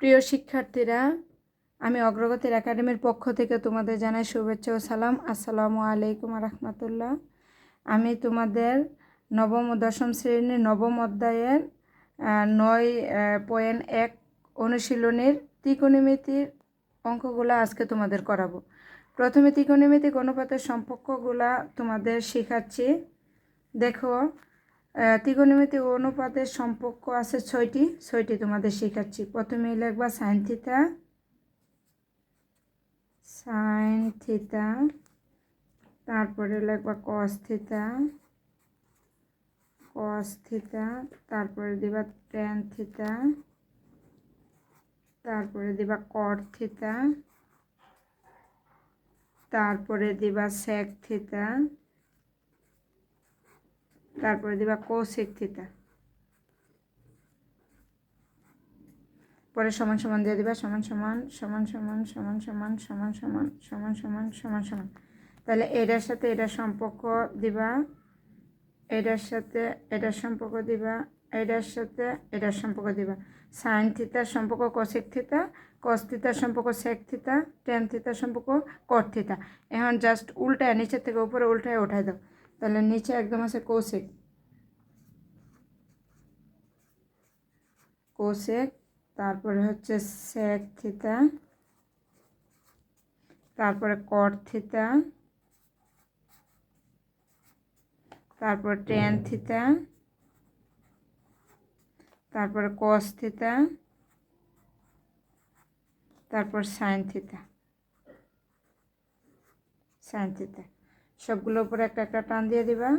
প্রিয় শিক্ষার্থীরা, আমি অগ্রগতির একাডেমির পক্ষ থেকে তোমাদের জানাই শুভেচ্ছা ও সালাম। আসসালামু আলাইকুম রহমতুল্লাহ। আমি তোমাদের নবম ও দশম শ্রেণীর নবম অধ্যায়ের 9.1 অনুশীলনীর ত্রিকোণমিতির অঙ্কগুলো আজকে তোমাদের করাবো। প্রথমে ত্রিকোণমিতিক অনুপাতের সম্পর্কগুলা তোমাদের শেখাচ্ছি। দেখো, ত্রিকোণমিতিক অনুপাতের সম্পর্ক আছে ছয়টি তোমাদের শেখাচ্ছি। প্রথমে লিখবা সাইন থিটা, তারপরে লিখবা কস থিটা, তারপরে দিবা ট্যান থিটা, তারপরে দিবা কট থিটা, তারপরে দিবা সেক থিটা, তারপরে দিবা কোসেক থিটা। পরে সমান সমান দিয়ে দিবা সমান সমান সমান সমান সমান সমান সমান সমান সমান সমান সমান সমান। তাহলে এটার সাথে এটার সম্পর্ক দিবা, এটার সাথে এটার সম্পর্ক দিবা, এটার সাথে এটার সম্পর্ক দিবা। সাইন থিটার সম্পর্ক কোসেক থিটা, কস থিটার সম্পর্ক সেক থিটা, ট্যান থিটার সম্পর্ক কট থিটা। এখন জাস্ট উল্টায়, নিচের থেকে উপরে উল্টায় উঠাই দাও। তাহলে নিচে একদম আছে কোসেক, তারপরে হচ্ছে সেক থিটা, তারপরে কট থিটা, তারপর ট্যান থিটা, তারপরে কস থিটা, তারপর সাইন থিটা। সবগুলোর উপরে একটা একটা টান দিয়ে দিবা।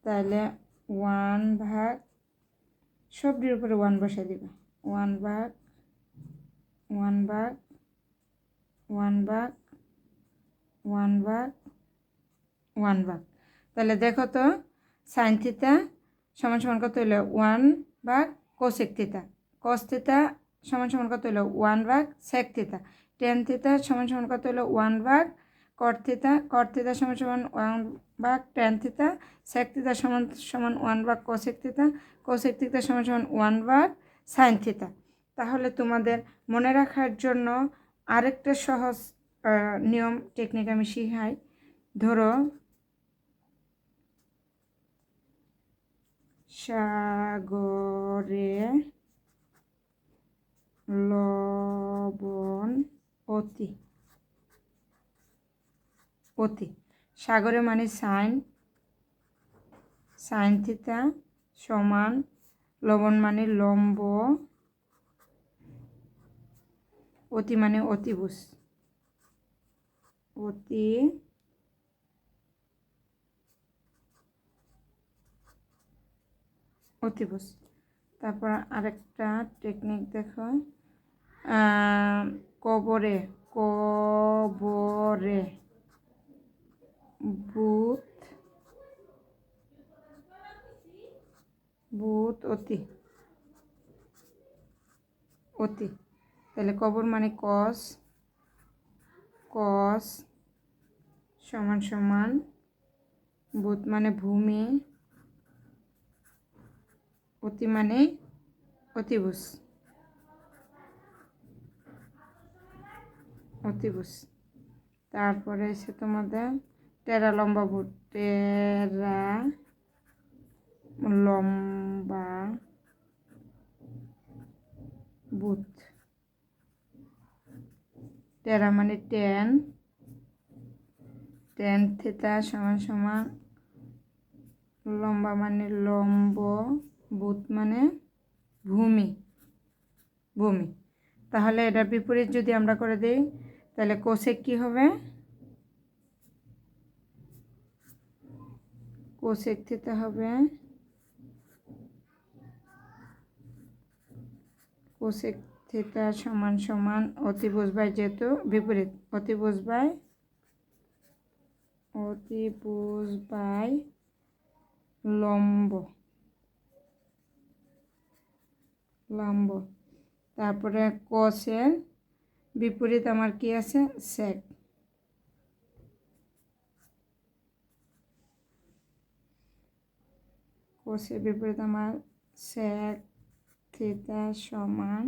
তাহলে 1/, সবটির উপরে 1 বসে দিবা। 1/, 1/, 1/, 1/, 1/। তাহলে দেখো তো, সাইন থিটা সমান সমান কত হলো? 1/, কোসেক থিটা। কস থিটা সমান সমান কত হলো? 1/, সেক থিটা। ট্যান থিটা সমান সমান কত হলো? 1/, কট থিটা। কট থিটা সমান সমান 1/, ট্যান থিটা। সেক থিটা সমান সমান 1/, কোসেক থিটা। কোসেক থিটা সমান সমান 1/, সাইন থিটা। তাহলে তোমাদের মনে রাখার জন্য আরেকটা সহজ নিয়ম টেকনিক আমি শিখাই। ধরো, সাগরে লবণ অতি। সাগরে মানে সাইন থিটা সমান, লবণ মানে লম্ব, অতি মানে অতিভুজ। অতিভুজ। তারপর আরেকটা টেকনিক দেখো, কবরে বুত অতি। তাহলে কবর মানে কস সমান সমান, বুত মানে ভূমি, অতি মানে অতিভুজ। তারপরে এসে তোমাদের টেরা লম্বা বুত। টেরা লম্বা বুত। টেরা মানে ট্যান থিটা সমান সমান, লম্বা মানে লম্ব, বুত মানে ভূমি। তাহলে এটার বিপরীত যদি আমরা করে দিই, তাহলে কোসেক কি হবে? কোসেক থিটা হবে কোসেক থিটা সমান সমান অতিভুজ বাই, যেহেতু বিপরীত, অতিভুজ বাই লম্ব। তারপরে কসের বিপরীত আমার কি আছে? সেক। কোসের বিপরীত আমার sec থিটা সমান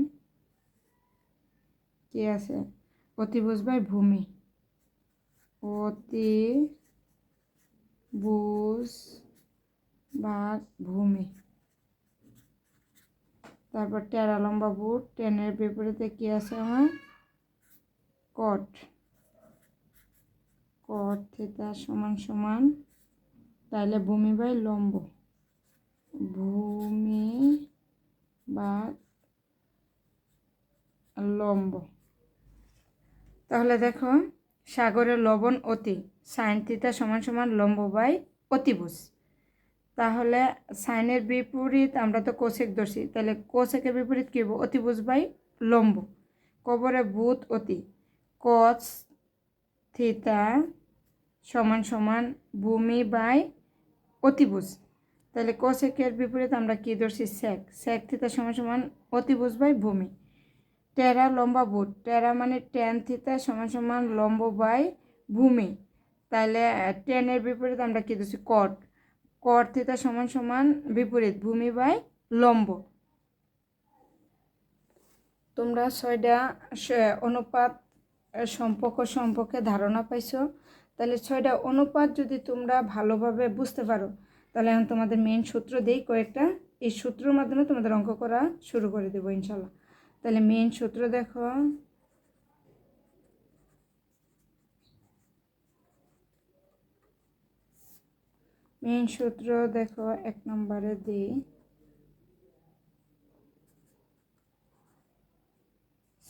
কি আছে অতিভুজ বাই ভূমি, অতিভুজ ভাগ ভূমি। তারপর টেরা লম্বা বুট, টেনের বিপরীতে কি আছে আমার কট, কট থিটা সমান সমান তাহলে ভূমি বাই লম্ব, ভূমি বা লম্ব। তাহলে দেখো সাগরের লবণ অতি, সাইন থিটা সমান সমান লম্ব বাই অতিভুজ। তাহলে সাইনের বিপরীত আমরা তো কোসেক ধরছি, তাহলে কোসেকের বিপরীত কী হবে অতিভুজ বাই লম্ব। কবরে ভূত অতি, কস থিটা সমান সমান ভূমি বাই অতিভুজ। তাহলে কোসেকের বিপরীত আমরা কী ধরছি সেক, সেক থিটা সমান সমান অতিভুজ বাই ভূমি। টেরা লম্বা বুট, টেরা মানে টেন থিটা সমান সমান লম্ব বাই ভূমি। তাহলে টেনের বিপরীত আমরা কী ধরছি কট, কট থিটা সমান সমান বিপরীত ভূমি বাই লম্ব। তোমরা 6টা অনুপাত সম্পর্ক সম্পর্কে ধারণা পাইছো। তাহলে 6টা অনুপাত যদি তোমরা ভালোভাবে বুঝতে পারো তাহলে এখন তোমাদের মেইন সূত্র দিই কয়েকটা, এই সূত্রের মাধ্যমে তোমাদের অঙ্ক করা শুরু করে দেবো ইনশাল্লাহ। তাহলে মেইন সূত্র দেখো, মেইন সূত্র দেখো 1 নম্বরে দিই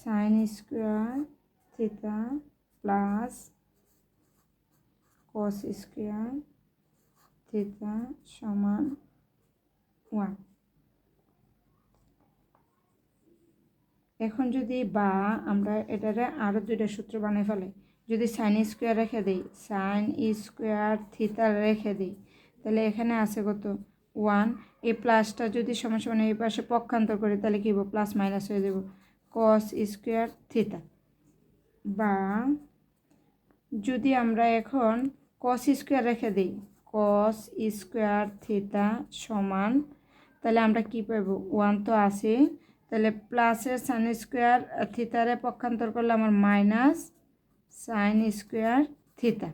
sine square theta plus cos square theta সমান 1। এখন যদি বা আমরা এটারে আরও 2টা সূত্র বানিয়ে ফেলে, যদি সাইন স্কোয়ার রেখে দিই, সাইন স্কোয়ার থিটা রেখে দিই, তাহলে এখানে আছে কত 1। এই প্লাসটা যদি সমান সমান এই পাশে পক্ষান্তর করি তাহলে কী হবো প্লাস মাইনাস হয়ে যাব, কস স্কোয়ার থিটা। বা যদি আমরা এখন কস স্কোয়ার রেখে দিই, কস স্কোয়ার থিটা সমান, তাহলে আমরা কি পাব 1 তো আছে, তাহলে প্লাসের সাইন স্কোয়ার থিটারে পক্ষান্তর করলে আমার মাইনাস সাইন স্কোয়ার থিটা।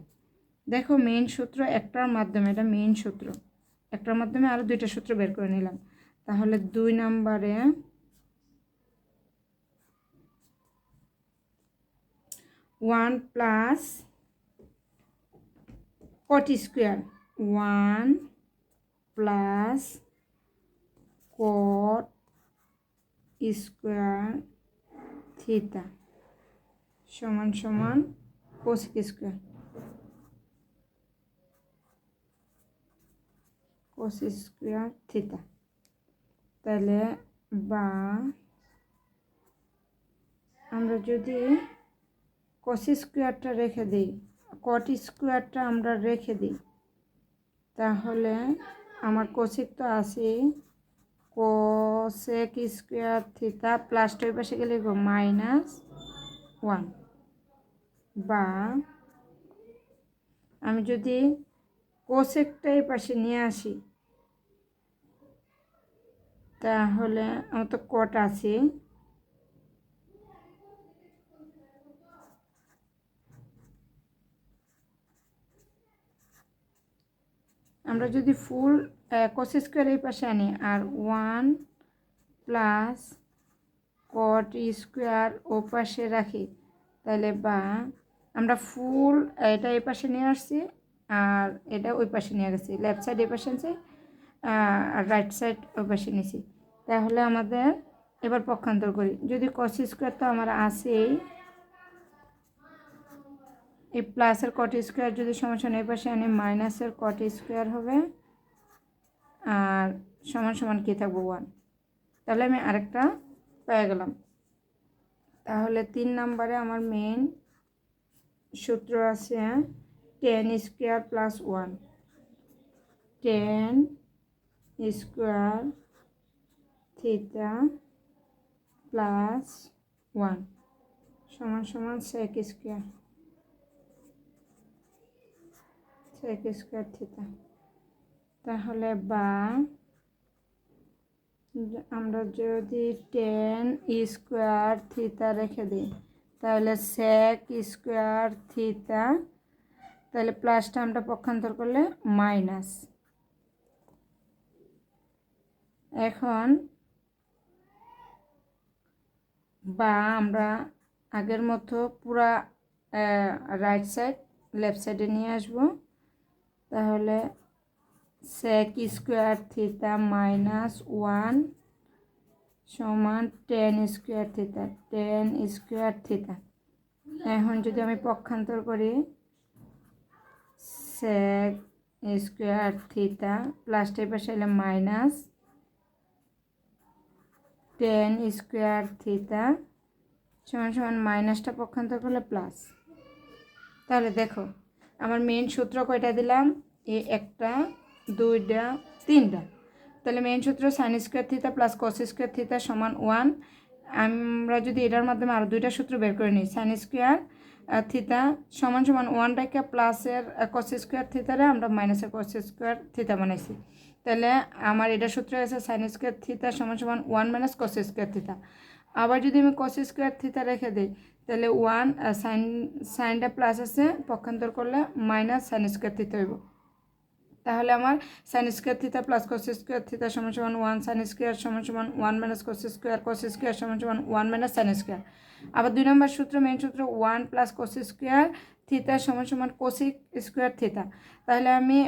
দেখো মেইন সূত্র একটার মাধ্যমে, এটা মেইন সূত্র, একটার মাধ্যমে আরও 2টা সূত্র বের করে নিলাম। তাহলে 2 নম্বরে 1 plus cot square, 1 plus cot square theta সমান সমান cosec square, cos square theta. তাহলে বা আমরা যদি কস স্কোয়ারটা রেখে দিই, কট স্কোয়ারটা আমরা রেখে দিই, তাহলে আমার কোসেক তো আছে, কোসেক স্কোয়ার থিটা প্লাসটা ওই পাশে গেলে -1। বা আমি যদি কোসেকটা এই পাশে নিয়ে আসি তাহলে আমার তো কট আছে, আমরা যদি ফুল কস স্কোয়ার এই পাশে আনি আর 1 প্লাস কট স্কোয়ার ও পাশে রাখি, তাহলে বা আমরা ফুল এটা এই পাশে নিয়ে আসছি আর এটা ওই পাশে নিয়ে গেছি, লেফট সাইড এই পাশে আনছি আর রাইট সাইড ওই পাশে নিয়েছি। তাহলে আমাদের এবার পক্ষান্তর করি, যদি কস স্কোয়ার তো আমার আছেই, এই প্লাসের কট স্কোয়ার যদি সমান সমান এই পাশে আনি মাইনাসের কট স্কোয়ার হবে আর সমান সমান কী থাকবো 1। তাহলে আমি আরেকটা পেয়ে গেলাম। তাহলে 3 নম্বরে আমার মেইন সূত্র আছে tan square plus 1, tan square theta plus 1 সমান সমান sec square, sec square theta. তাহলে বা আমরা যদি টেন স্কোয়ার থিতা রেখে দিই তাহলে সেক স্কোয়ার থিতা, তাহলে প্লাসটা আমরা পক্ষান্তর করলে মাইনাস। এখন বা আমরা আগের মতো পুরা রাইট সাইড লেফট সাইডে নিয়ে আসব, তাহলে সেক স্কোয়ার থিতা মাইনাস 1 সমান টেন স্কোয়ার থিতা, টেন স্কোয়ার থিতা। এখন যদি আমি পক্ষান্তর করি সেক স্কোয়ার থিতা প্লাসটার পাশে এলে মাইনাস টেন স্কোয়ার থিতা সমান সমান মাইনাসটা পক্ষান্তর করলে প্লাস। তাহলে দেখো আমার মেন সূত্র কয়টা দিলাম, একটা দুইটা তিনটা। তাহলে মেন সূত্র sine square theta plus cos square theta সমান 1। আমরা যদি এটার মাধ্যমে আরও দুইটা সূত্র বের করে নিই, সাইন স্কোয়ার থিতা সমান সমান 1 রেখে প্লাসের কস স্কোয়ার থিতারে আমরা মাইনাসের কস স্কোয়ার থিতা বানাইছি। তাহলে আমার এটা সূত্র আছে সাইন স্কোয়ার থিতা সমান সমান 1 মাইনাস কস স্কোয়ার থিতা। আবার যদি আমি কস স্কোয়ার থিতা রেখে দিই তাহলে 1 সাইনটা প্লাস আছে পক্ষান্তর করলে মাইনাস সাইন স্কোয়ার থিতা হইব। তাহলে আমার sine square theta plus cos square theta সমান সমান 1 সাইন স্কোয়ার সমান সমান 1 মাইনাস কস স্কোয়ার সমান সমান 1 মাইনাস সাইন স্কোয়ার। আবার 2 নম্বর সূত্র মেন সূত্র 1 প্লাস কস স্কোয়ার থিতা সমান সমান কোসিক স্কোয়ার থিতা। তাহলে আমি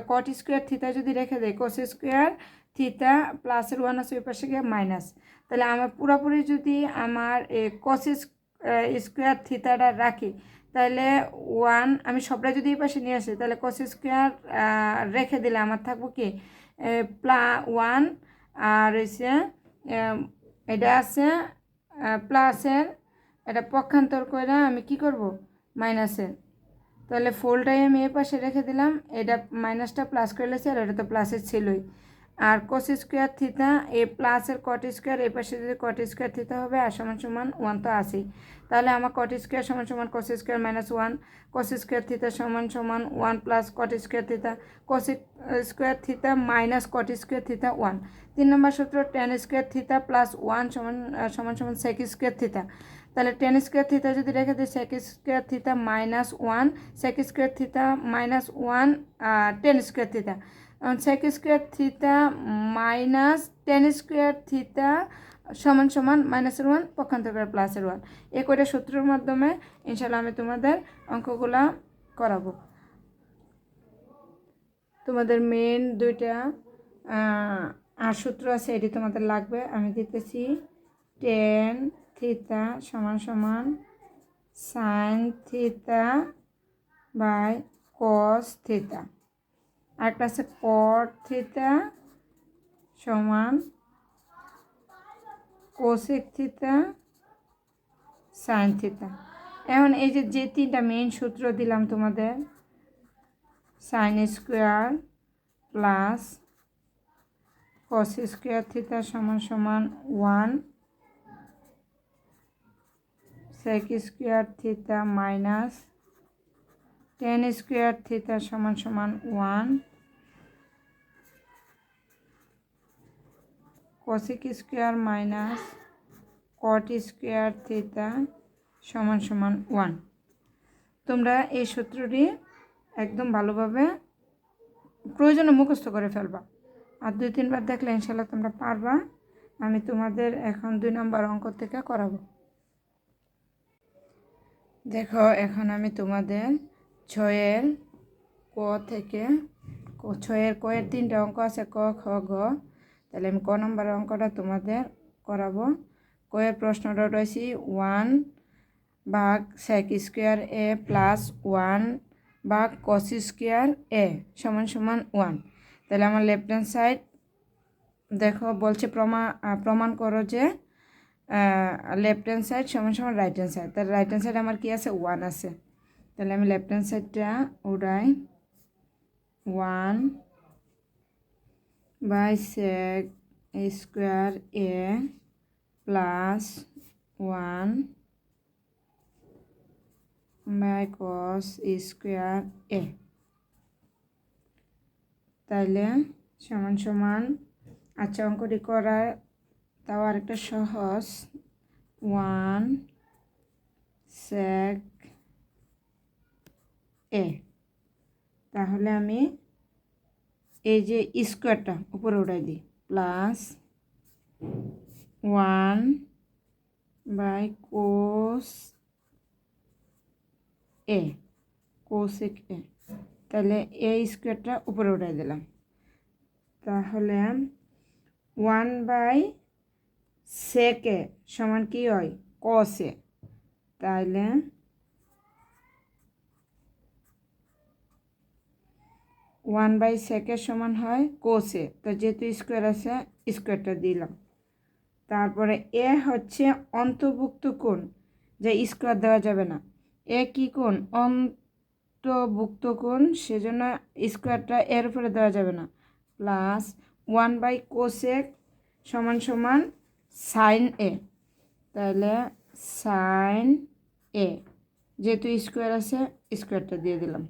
কট স্কোয়ার থিতা যদি রেখে দেই কস স্কোয়ার থিতা প্লাসের 1 আছে ওই পাশে গিয়ে মাইনাস। তাহলে আমার পুরোপুরি যদি আমার কস স্কোয়ার থিতাটা রাখি তাহলে 1 আমি সবটা যদি এই পাশে নিয়ে আসি তাহলে কস স্কোয়ার রেখে দিলে আমার থাকবো কি 1 আর হচ্ছে এটা আছে প্লাসের, এটা পক্ষান্তর করে আমি কি করব মাইনাসের। তাহলে ফুলটাই আমি এই পাশে রেখে দিলাম, এটা মাইনাসটা প্লাস করে লেছি আর এটা তো প্লাসের ছিলই। আর কস স্কোয়ার থিতা এ প্লাসের কট স্কোয়ার এই পাশে যদি কট স্কোয়ার থিতা হবে আর সমান সমান 1 তো আসেই। তাহলে আমার কট স্কোয়ার সমান সমান কস স্কোয়ার মাইনাস 1, কস স্কোয়ার থিতা সমান সমান 1 প্লাস কট স্কোয়ার থিতা, কস square theta minus cot square থিতা 1। 3 নম্বর সূত্র টেন স্কোয়ার থিতা প্লাস 1 সমান সমান সেক স্কোয়ার থিতা। তাহলে টেন স্কোয়ার থিতা যদি রেখে দিই sec square theta minus 1 sec square theta minus 1 tan square theta, sec square theta minus tan square theta সমান সমান মাইনাসের 1 পক্ষান্তর করে প্লাসের 1। এ কয়টা সূত্রের মাধ্যমে ইনশাল্লাহ আমি তোমাদের অঙ্কগুলা করাবো। তোমাদের মেন দুইটা আর সূত্র আছে এটি তোমাদের লাগবে, আমি দিতেছি টেন থিতা সমান সমান সাইন থিতা বাই কস থিতা, আরেকটা আছে কট থিতা সমান কোসেক থিতা সাইন থিতা। এখন এই যে তিনটা মেইন সূত্র দিলাম তোমাদের, sine square plus cos square theta সমান সমান 1, sec square theta minus tan square theta সমান সমান 1, cosec square minus cot square theta সমান সমান 1। তোমরা এই সূত্রটি একদম ভালোভাবে প্রয়োজনে মুখস্থ করে ফেলবা, আর 2-3 বার দেখলে ইনশাল্লাহ তোমরা পারবা। আমি তোমাদের এখন 2 নম্বর অঙ্ক থেকে করাবো। দেখো এখন আমি তোমাদের 6-এর ক থেকে 6-এর কয়ের 3টা অঙ্ক আছে ক খ গ, তাহলে আমি ক নম্বরের অঙ্কটা তোমাদের করাবো। কয়ের প্রশ্নটা রয়েছে 1 ভাগ সেক স্কোয়ার এ প্লাস 1 ভাগ কস স্কোয়ার এ সমান সমান 1। তাহলে আমার লেফট হ্যান্ড সাইড দেখো বলছে প্রমাণ করো যে লেফট হ্যান্ড সাইড সমান সমান রাইট হ্যান্ড সাইড। তাহলে রাইট হ্যান্ড সাইড আমার কি আছে 1 আছে, তাহলে আমি লেফট হ্যান্ড সাইডটা উড়াই 1 by sec square A plus 1 by cos square A, তাইলে সমান সমান আচ্ছা, অঙ্কটি করার তাও আরেকটা সহজ। 1 sec a, তাহলে আমি এই যে স্কোয়ারটা উপরে উঠাই দিই, plus 1 by cos A, cosec A, তাহলে এ স্কোয়ারটা উপরে উঠাই দিলাম। তাহলে 1 বাই সেক এ সমান কি হয়, কস এ। তাহলে 1 বাই সেকের সমান হয় কোস এ, তো যেহেতু স্কোয়ার আছে স্কোয়ারটা দিলাম। তারপরে এ হচ্ছে অন্তর্ভুক্ত কোণ, যে স্কোয়ার দেওয়া যাবে না। এ কি কোণ, অন্তর্ভুক্ত কোণ, সেজন্য স্কোয়ারটা এর উপরে দেওয়া যাবে না। প্লাস 1 বাই কোসেক সমান সমান সাইন এ, তাহলে সাইন এ, যেহেতু স্কোয়ার আছে স্কোয়ারটা দিয়ে দিলাম।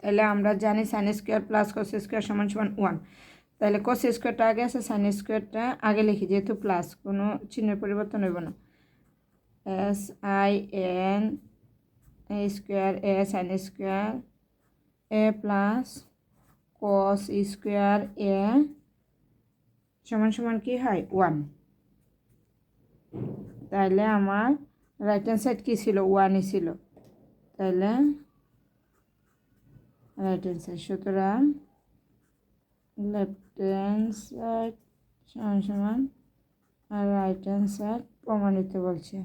তাহলে আমরা জানি sign square plus cos square সমান সমান 1। তাহলে কস স্কোয়ারটা আগে আছে, সাইন স্কোয়ারটা আগে লিখি, যেহেতু প্লাস কোনো চিহ্নের পরিবর্তন হইব না। sin A square A sine square A plus cos square A সমান সমান কি হয় 1। তাহলে আমার রাইট হ্যান্ড সাইড কী ছিল, 1ই ছিল। তাহলে রাইট হ্যান্ড সাইড, সুতরাং লেফট হ্যান্ড সাইড সমান সমান আর রাইট হ্যান্ড সাইড প্রমাণিত বলছে।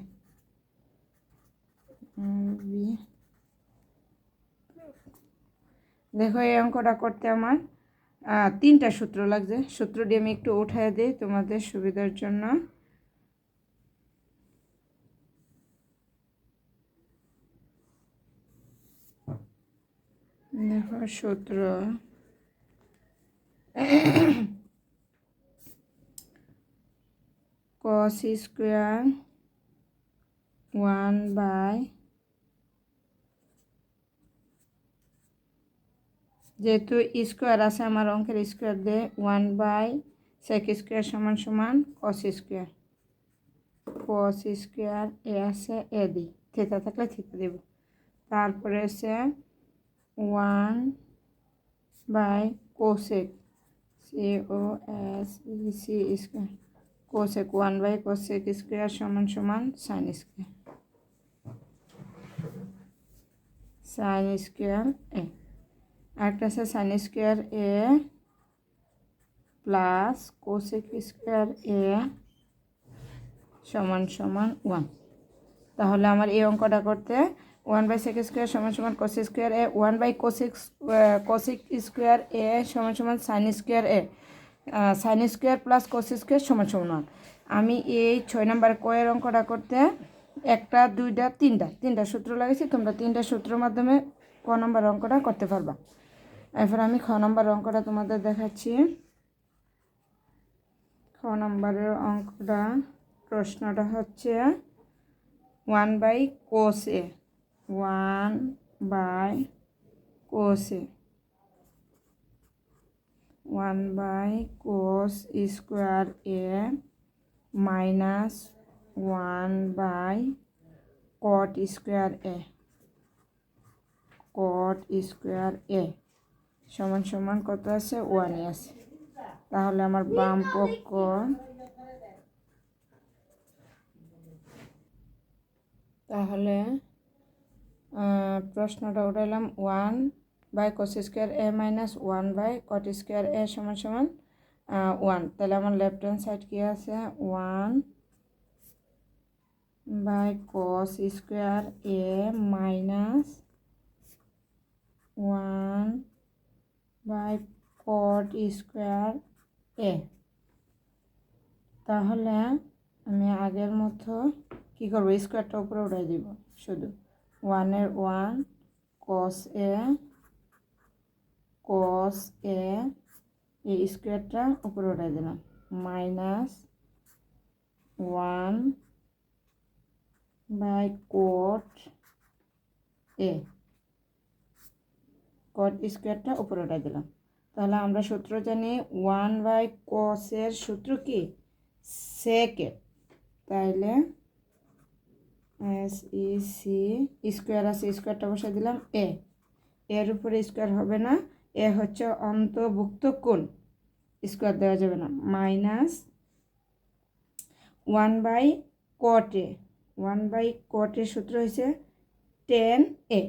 দেখো এই অঙ্কটা করতে আমার 3টা সূত্র লাগছে। সূত্রটি আমি একটু উঠায় দিই তোমাদের সুবিধার জন্য। দেখো সূত্র, কস স্কোয়ার 1 বাই, যেহেতু স্কোয়ার আছে আমার অঙ্কের স্কোয়ার দিয়ে 1 বাই সেক স্কোয়ার সমান সমান কস স্কোয়ার। কস স্কোয়ার এ আছে এ দিই, থিটা থাকলে থিটা দেব। তারপরে আছে 1 by cosec, COSEC square, cosec 1 by cosec square সমান সমান sine square, sine square A. আরেকটা আছে sine square A plus cosec square A সমান সমান 1। তাহলে আমার এই অঙ্কটা করতে 1 বাই সেক স্কোয়ার সমান সমান cos square A, 1 by cosec square A সমান সমান sine square A, sine square plus cos square সমান সমান 1। আমি এই 6 নম্বর কয়ের অঙ্কটা করতে 1টা 2টা 3টা সূত্র লাগিয়েছি। তোমরা 3টা সূত্রের মাধ্যমে ক নম্বর অঙ্কটা করতে পারবা। এরপর আমি খ নম্বর অঙ্কটা তোমাদের দেখাচ্ছি। খ নম্বরের অঙ্কটা, প্রশ্নটা হচ্ছে 1 by cos A, 1 by cos A, 1 by cos square A minus 1 by cot square A, cot square A সমান সমান কত আছে, 1ই আছে। তাহলে আমার বাম পক্ষ, তাহলে প্রশ্নটা উঠাইলাম 1 by cos square A minus 1 by cot square A সমান সমান 1। তাহলে আমার লেফট হ্যান্ড সাইড কি আছে, 1 by cos square A minus 1 by cot square A. তাহলে আমি আগের মতো কী করবো, স্কোয়ারটা উপরে উঠাই দিব, শুধু 1-এর 1 কস এ, কস এ এই স্কোয়ারটা উপরে উঠাই দিলাম, মাইনাস 1 বাই কোট এ, কট স্কোয়ারটা উপরে উঠাই দিলাম। তাহলে আমরা সূত্র জানি 1/cos-এর সূত্র কি সেকে, তাইলে SEC স্কোয়ার আছে, স্কোয়ারটা বসে দিলাম এর উপরে স্কোয়ার হবে না, হচ্ছে অন্তর্ভুক্ত কোণ, স্কোয়ার দেওয়া যাবে না, মাইনাস 1/cot-এ 1/cot-এর সূত্র হয়েছে tan A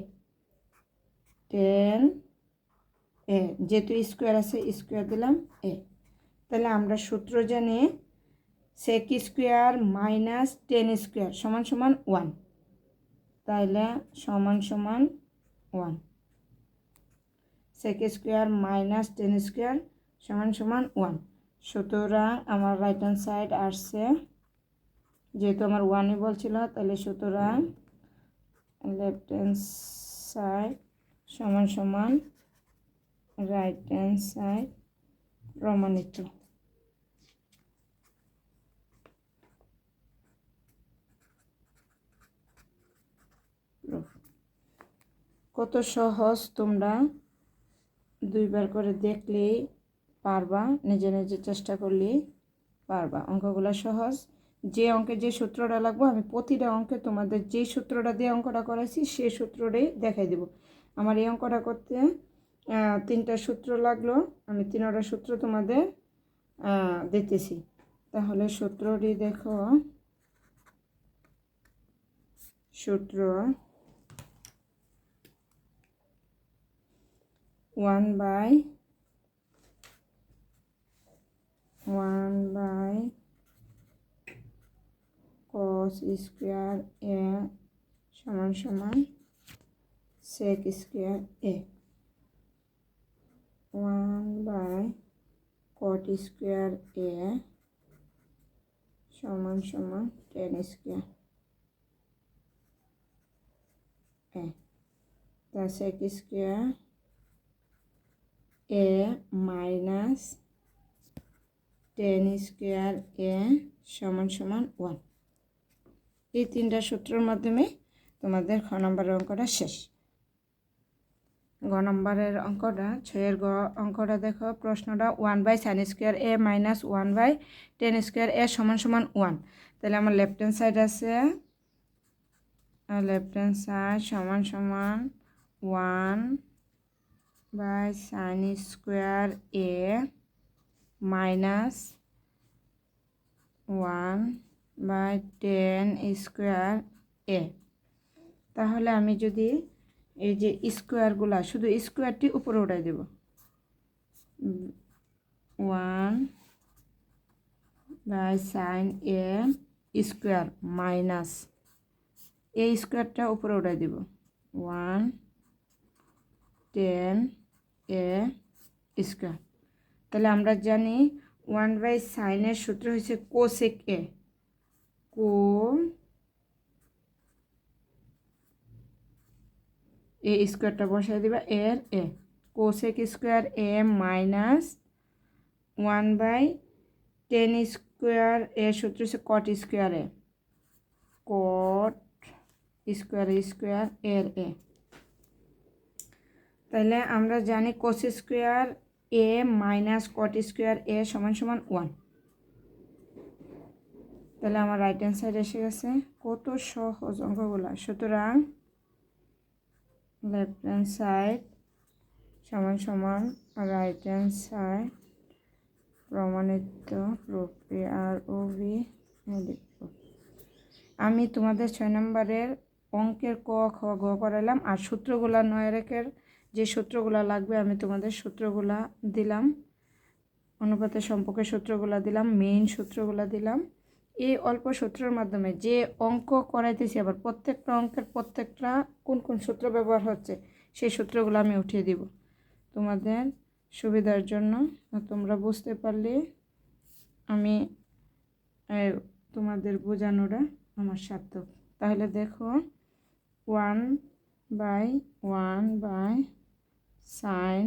যেহেতু স্কোয়ার আছে স্কোয়ার দিলাম তাহলে আমরা সূত্র জানি sec square minus tan square সমান সমান 1, তাহলে সমান সমান 1, sec square minus tan square সমান সমান 1। সুতরাং আমার রাইট হ্যান্ড সাইড আসছে, যেহেতু আমার 1ই বলছিল, তাহলে সুতরাং লেফট হ্যান্ড সাইড সমান সমান রাইট হ্যান্ড সাইড প্রমাণিত। কত সহজ, তোমরা দুইবার করে দেখলেই পারবা, নিজে নিজে চেষ্টা করলেই পারবা। অঙ্কগুলো সহজ, যে অঙ্কে যে সূত্রটা লাগবে আমি প্রতিটা অঙ্কে তোমাদের যেই সূত্রটা দিয়ে অঙ্কটা করাইছি সেই সূত্রটাই দেখাই দেব। আমার এই অঙ্কটা করতে 3টা সূত্র লাগলো, আমি 3টা সূত্র তোমাদের দিতেছি। তাহলে সূত্রটি দেখো, সূত্র 1/cos স্কোয়ার A সমান সমান sec square A, 1/cot square A সমান সমান tan স্কোয়ার A, তা sec square A minus tan square A সমান সমান 1। এই 3টা সূত্রের মাধ্যমে তোমাদের খ নম্বরের অঙ্কটা শেষ। গ নম্বরের অঙ্কটা 6-এর গ অঙ্কটা দেখো, প্রশ্নটা 1/sin square A minus 1/tan square A সমান সমান 1। তাহলে আমার লেফট হ্যান্ড সাইড আছে, লেফট হ্যান্ড সাইড সমান সমান 1/sin square A minus 1/tan square A। তাহলে আমি যদি এই যে স্কোয়ারগুলা শুধু স্কোয়ারটি উপরে উঠাই দেব, 1/sin A স্কোয়ার মাইনাস এই স্কোয়ারটা উপরে উঠাই দেব 1/tan A স্কোয়ার। তাহলে আমরা জানি 1/sin-এর সূত্র হচ্ছে cosec A, এ স্কোয়ারটা বসাই দিবা cosec square A minus 1/tan square এর সূত্র হচ্ছে cot square A, cot square এর A। তাহলে আমরা জানি cos square A minus cot square A সমান সমান 1। তাহলে আমার রাইট হ্যান্ড সাইড এসে গেছে। কত সহজ অঙ্কগুলা। সুতরাং লেফট হ্যান্ড সাইড সমান সমান রাইট হ্যান্ড সাইড প্রমাণিত প্রুফ PROV। আমি তোমাদের 6 নম্বরের অঙ্কের ক খ গ করালাম, আর সূত্রগুলা 9 একের যে সূত্রগুলা লাগবে আমি তোমাদের সূত্রগুলা দিলাম, অনুপাতের সম্পর্কে সূত্রগুলা দিলাম, মেইন সূত্রগুলা দিলাম। এই অল্প সূত্রের মাধ্যমে যে অঙ্ক করাইতেছি, আবার প্রত্যেকটা অঙ্কের প্রত্যেকটা কোন কোন সূত্র ব্যবহার হচ্ছে সেই সূত্রগুলো আমি উঠিয়ে দিব তোমাদের সুবিধার জন্য। তোমরা বুঝতে পারলে আমি তোমাদের বোঝানোটা আমার সার্থক। তাহলে দেখো 1/sin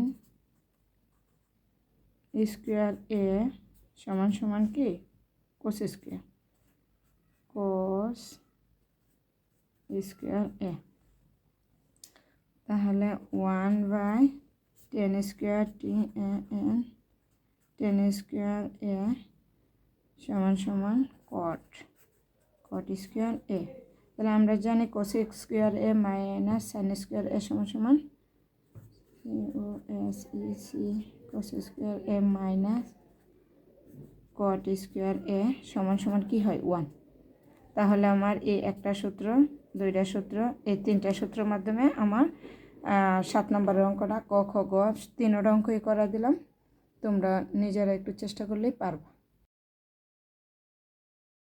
স্কোয়ার A সমান সমান কি cos স্কোয়ার A। তাহলে 1/sin tan square T A N tan square A সমান সমান কট স্কোয়ার এ। তাহলে আমরা জানি cosec square A minus sine square A সমান সমান COSEC cos square A minus cot square A সমান সমান কী হয় 1। তাহলে আমার এই একটা সূত্র, দুইটা সূত্র, এই তিনটা সূত্রের মাধ্যমে আমার 7 নম্বরের অঙ্কটা ক খ গ 3টা অঙ্কই করা দিলাম। তোমরা নিজেরা একটু চেষ্টা করলেই পারবে।